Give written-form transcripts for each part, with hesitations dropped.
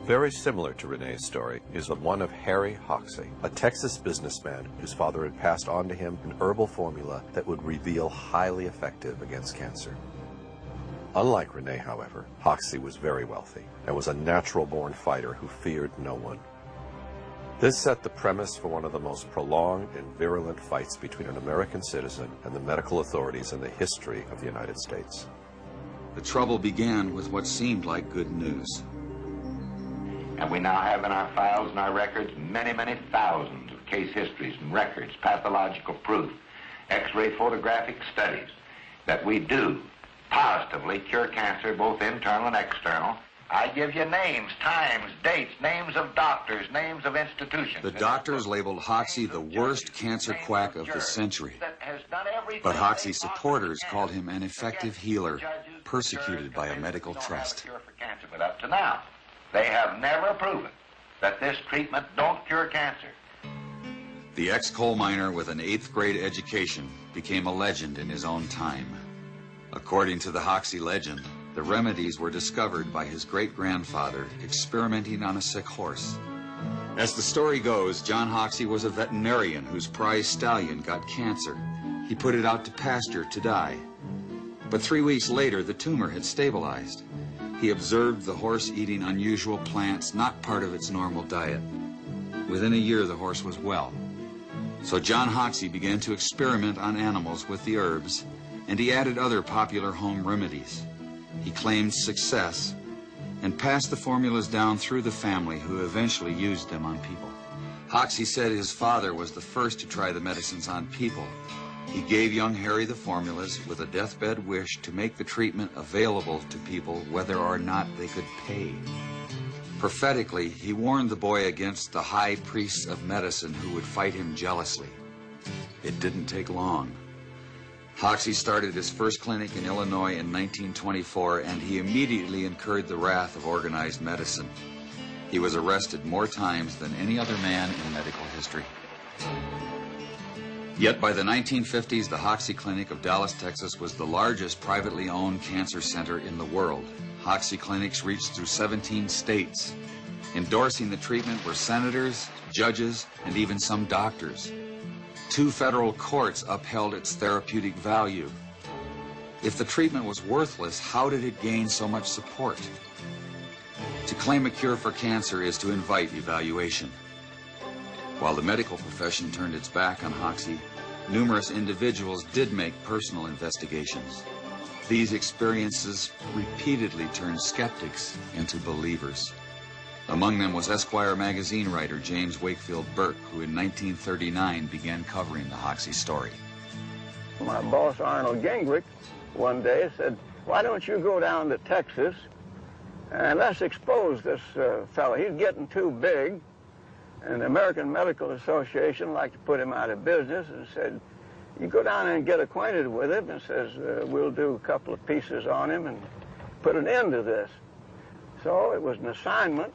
Very similar to Renee's story is the one of Harry Hoksey, a Texas businessman whose father had passed on to him an herbal formula that would reveal highly effective against cancer. Unlike Renee, however, Hoksey was very wealthy and was a natural-born fighter who feared no one. This set the premise for one of the most prolonged and virulent fights between an American citizen and the medical authorities in the history of the United States. The trouble began with what seemed like good news. And we now have in our files and our records many, many thousands of case histories and records, pathological proof, X-ray photographic studies that we do positively cure cancer, both internal and external. I give you names, times, dates, names of doctors, names of institutions. The doctors labeled Hoksey the worst cancer quack of the century. But Hoksey's supporters called him an effective healer, persecuted by a medical trust. But up to now, they have never proven that this treatment don't cure cancer. The ex-coal miner with an 8th grade education became a legend in his own time. According to the Hoksey legend, the remedies were discovered by his great-grandfather experimenting on a sick horse. As the story goes, John Hoksey was a veterinarian whose prize stallion got cancer. He put it out to pasture to die. But 3 weeks later, the tumor had stabilized. He observed the horse eating unusual plants, not part of its normal diet. Within a year, the horse was well. So John Hoksey began to experiment on animals with the herbs, and he added other popular home remedies. He claimed success and passed the formulas down through the family, who eventually used them on people. Hoksey said his father was the first to try the medicines on people. He gave young Harry the formulas with a deathbed wish to make the treatment available to people whether or not they could pay. Prophetically, he warned the boy against the high priests of medicine who would fight him jealously. It didn't take long. Hoksey started his first clinic in Illinois in 1924, and he immediately incurred the wrath of organized medicine. He was arrested more times than any other man in medical history. Yet by the 1950s, the Hoksey Clinic of Dallas, Texas was the largest privately owned cancer center in the world. Hoksey clinics reached through 17 states. Endorsing the treatment were senators, judges, and even some doctors. 2 federal courts upheld its therapeutic value. If the treatment was worthless, how did it gain so much support? To claim a cure for cancer is to invite evaluation. While the medical profession turned its back on Hoksey, numerous individuals did make personal investigations. These experiences repeatedly turned skeptics into believers. Among them was Esquire magazine writer James Wakefield Burke, who in 1939 began covering the Hoksey story. My boss, Arnold Gingrich, one day said, "Why don't you go down to Texas and let's expose this fellow. He's getting too big." And the American Medical Association liked to put him out of business, and said, "You go down and get acquainted with him," and says, "We'll do a couple of pieces on him and put an end to this." So it was an assignment.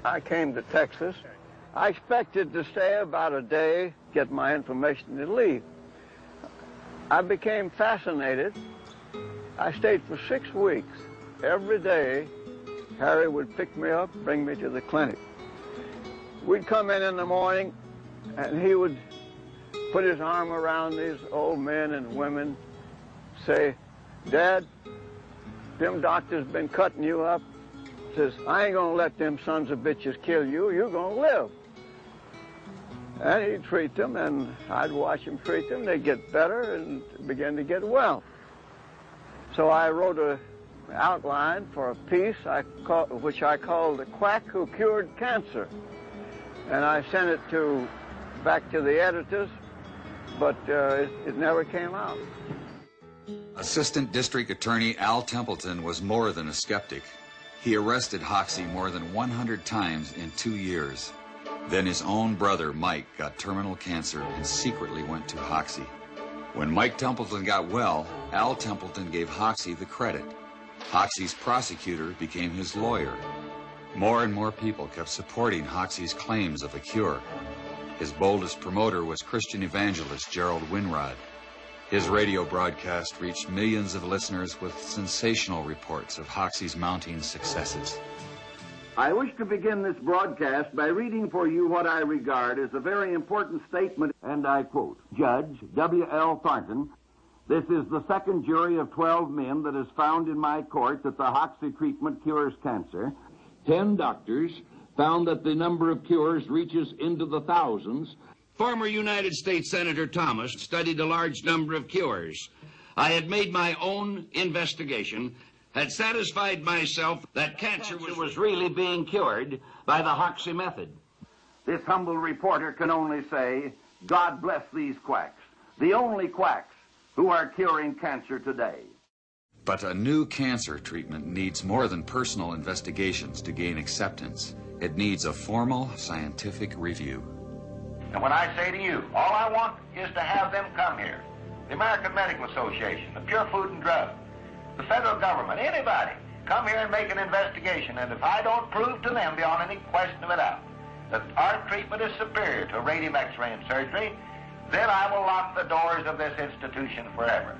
I came to Texas. I expected to stay about a day, get my information, and leave. I became fascinated. I stayed for 6 weeks. Every day, Harry would pick me up, bring me to the clinic. We'd come in the morning, and he would put his arm around these old men and women, say, "Dad, them doctors been cutting you up." Says, "I ain't gonna let them sons of bitches kill you. You're gonna live." And he'd treat them, and I'd watch him treat them. They'd get better and begin to get well. So I wrote an outline for a piece which I called "The Quack Who Cured Cancer." And I sent it back to the editors, but it never came out. Assistant District Attorney Al Templeton was more than a skeptic. He arrested Hoksey more than 100 times in 2 years. Then his own brother, Mike, got terminal cancer and secretly went to Hoksey. When Mike Templeton got well, Al Templeton gave Hoksey the credit. Hoksey's prosecutor became his lawyer. More and more people kept supporting Hoksey's claims of a cure. His boldest promoter was Christian evangelist Gerald Winrod. His radio broadcast reached millions of listeners with sensational reports of Hoksey's mounting successes. I wish to begin this broadcast by reading for you what I regard as a very important statement, and I quote, Judge W.L. Thornton, this is the second jury of 12 men that has found in my court that the Hoksey treatment cures cancer. 10 doctors found that the number of cures reaches into the thousands. Former United States Senator Thomas studied a large number of cures. I had made my own investigation, had satisfied myself that cancer was really being cured by the Hoksey method. This humble reporter can only say, God bless these quacks, the only quacks who are curing cancer today. But a new cancer treatment needs more than personal investigations to gain acceptance. It needs a formal scientific review. And when I say to you, all I want is to have them come here. The American Medical Association, the Pure Food and Drug, the federal government, anybody, come here and make an investigation. And if I don't prove to them beyond any question of a doubt that our treatment is superior to radium X-ray and surgery, then I will lock the doors of this institution forever.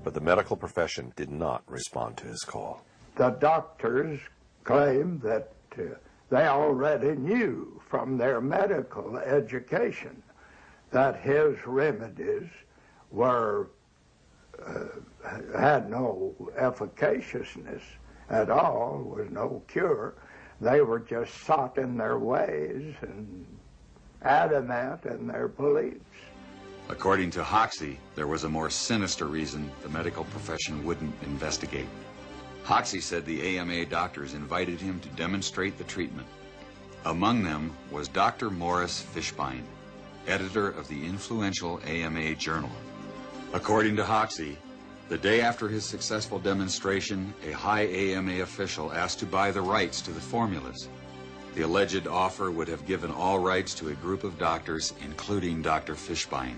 But the medical profession did not respond to his call. The doctors claim that they already knew from their medical education that his remedies were had no efficaciousness at all, was no cure. They were just sought in their ways and adamant in their beliefs. According to Hoksey, there was a more sinister reason the medical profession wouldn't investigate. Hoksey said the AMA doctors invited him to demonstrate the treatment. Among them was Dr. Morris Fishbein, editor of the influential AMA journal. According to Hoksey, the day after his successful demonstration, a high AMA official asked to buy the rights to the formulas. The alleged offer would have given all rights to a group of doctors, including Dr. Fishbein.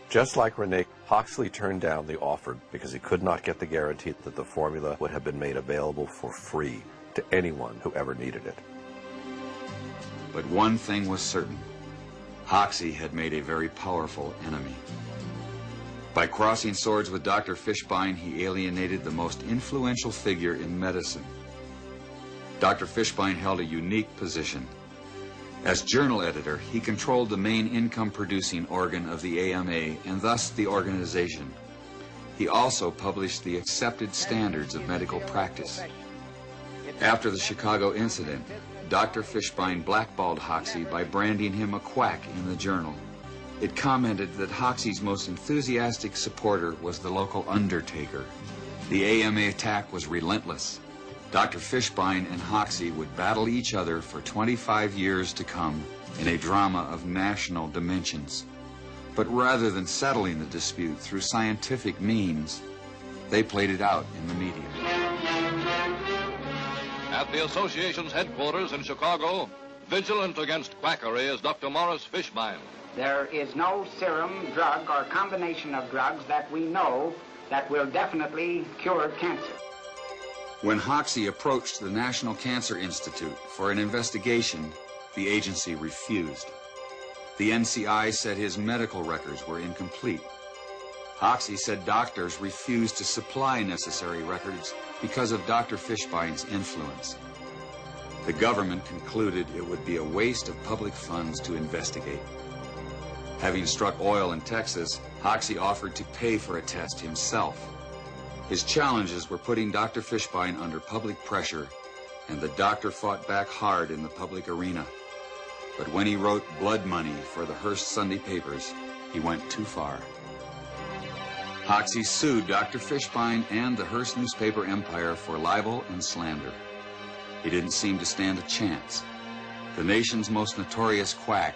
Just like Rene, Hoksey turned down the offer because he could not get the guarantee that the formula would have been made available for free to anyone who ever needed it. But one thing was certain. Hoksey had made a very powerful enemy. By crossing swords with Dr. Fishbein, he alienated the most influential figure in medicine. Dr. Fishbein held a unique position. As journal editor, he controlled the main income-producing organ of the AMA and thus the organization. He also published the accepted standards of medical practice. After the Chicago incident, Dr. Fishbein blackballed Hoksey by branding him a quack in the journal. It commented that Hoksey's most enthusiastic supporter was the local undertaker. The AMA attack was relentless. Dr. Fishbein and Hoksey would battle each other for 25 years to come in a drama of national dimensions. But rather than settling the dispute through scientific means, they played it out in the media. At the association's headquarters in Chicago, vigilant against quackery is Dr. Morris Fishbein. There is no serum, drug, or combination of drugs that we know that will definitely cure cancer. When Hoksey approached the National Cancer Institute for an investigation, the agency refused. The NCI said his medical records were incomplete. Hoksey said doctors refused to supply necessary records because of Dr. Fishbein's influence. The government concluded it would be a waste of public funds to investigate. Having struck oil in Texas, Hoksey offered to pay for a test himself. His challenges were putting Dr. Fishbein under public pressure, and the doctor fought back hard in the public arena. But when he wrote blood money for the Hearst Sunday papers, he went too far. Hoksey sued Dr. Fishbein and the Hearst newspaper empire for libel and slander. He didn't seem to stand a chance. The nation's most notorious quack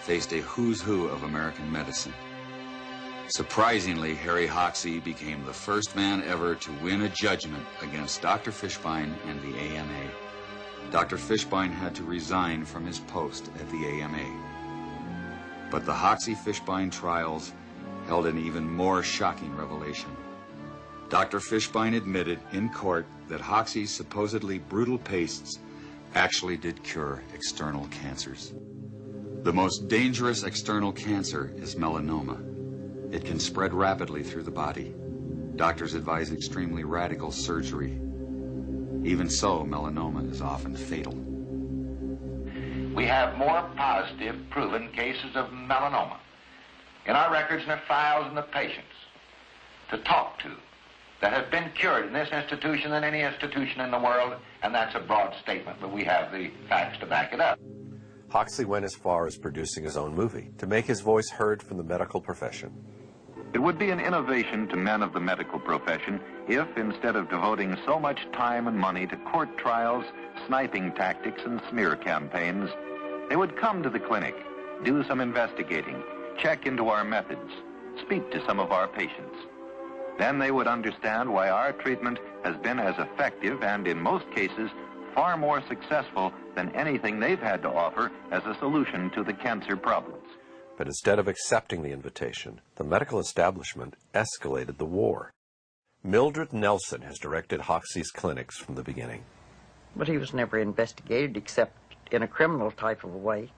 faced a who's who of American medicine. Surprisingly, Harry Hoksey became the first man ever to win a judgment against Dr. Fishbein and the AMA. Dr. Fishbein had to resign from his post at the AMA. But the Hoksey-Fishbein trials held an even more shocking revelation. Dr. Fishbein admitted in court that Hoksey's supposedly brutal pastes actually did cure external cancers. The most dangerous external cancer is melanoma. It can spread rapidly through the body. Doctors advise extremely radical surgery. Even so, melanoma is often fatal. We have more positive proven cases of melanoma in our records than 1,000 of patients to talk to that have been cured in this institution than any institution in the world, and that's a broad statement, but we have the facts to back it up. Hoksey went as far as producing his own movie to make his voice heard from the medical profession. It would be an innovation to men of the medical profession if, instead of devoting so much time and money to court trials, sniping tactics, and smear campaigns, they would come to the clinic, do some investigating, check into our methods, speak to some of our patients. Then they would understand why our treatment has been as effective and, in most cases, far more successful than anything they've had to offer as a solution to the cancer problems. But instead of accepting the invitation, the medical establishment escalated the war. Mildred Nelson has directed Hoksey's clinics from the beginning. But he was never investigated except in a criminal type of a way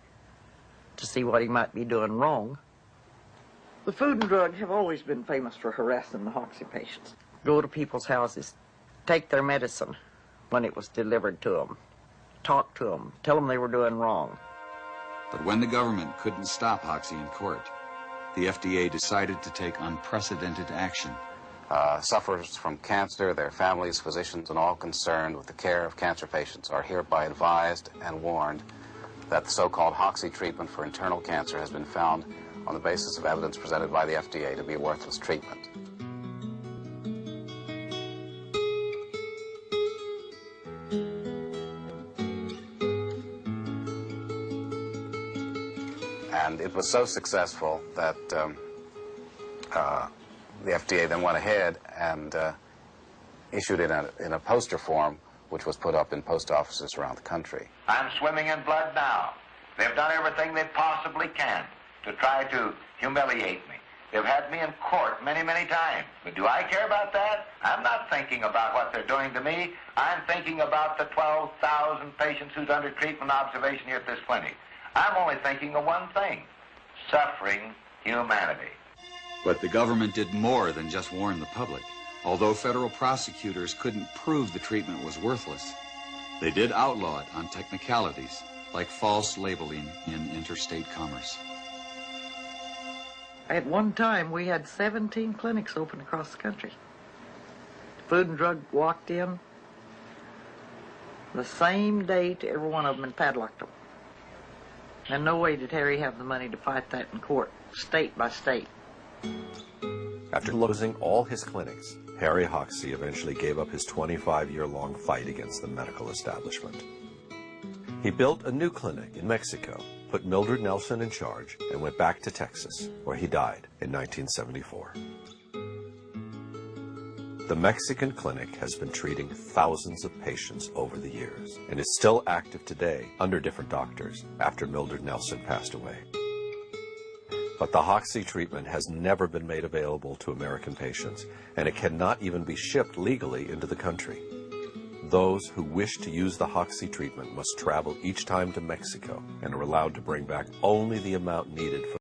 to see what he might be doing wrong. The Food and Drug have always been famous for harassing the Hoksey patients. Go to people's houses, take their medicine when it was delivered to them, talk to them, tell them they were doing wrong. But when the government couldn't stop Hoksey in court, the FDA decided to take unprecedented action. Sufferers from cancer, their families, physicians, and all concerned with the care of cancer patients are hereby advised and warned that the so-called Hoksey treatment for internal cancer has been found on the basis of evidence presented by the FDA to be a worthless treatment. And it was so successful that the FDA then went ahead and issued it in a poster form, which was put up in post offices around the country. I'm swimming in blood now. They've done everything they possibly can to try to humiliate me. They've had me in court many, many times. But do I care about that? I'm not thinking about what they're doing to me. I'm thinking about the 12,000 patients who's under treatment observation here at this clinic. I'm only thinking of one thing: suffering humanity. But the government did more than just warn the public. Although federal prosecutors couldn't prove the treatment was worthless, they did outlaw it on technicalities like false labeling in interstate commerce. At one time, we had 17 clinics open across the country. Food and Drug walked in the same date, every one of them, and padlocked them. And no way did Harry have the money to fight that in court, state by state. After losing all his clinics, Harry Hoksey eventually gave up his 25-year-long fight against the medical establishment. He built a new clinic in Mexico, put Mildred Nelson in charge, and went back to Texas, where he died in 1974. The Mexican clinic has been treating thousands of patients over the years and is still active today under different doctors after Mildred Nelson passed away. But the Hoksey treatment has never been made available to American patients, and it cannot even be shipped legally into the country. Those who wish to use the Hoksey treatment must travel each time to Mexico and are allowed to bring back only the amount needed for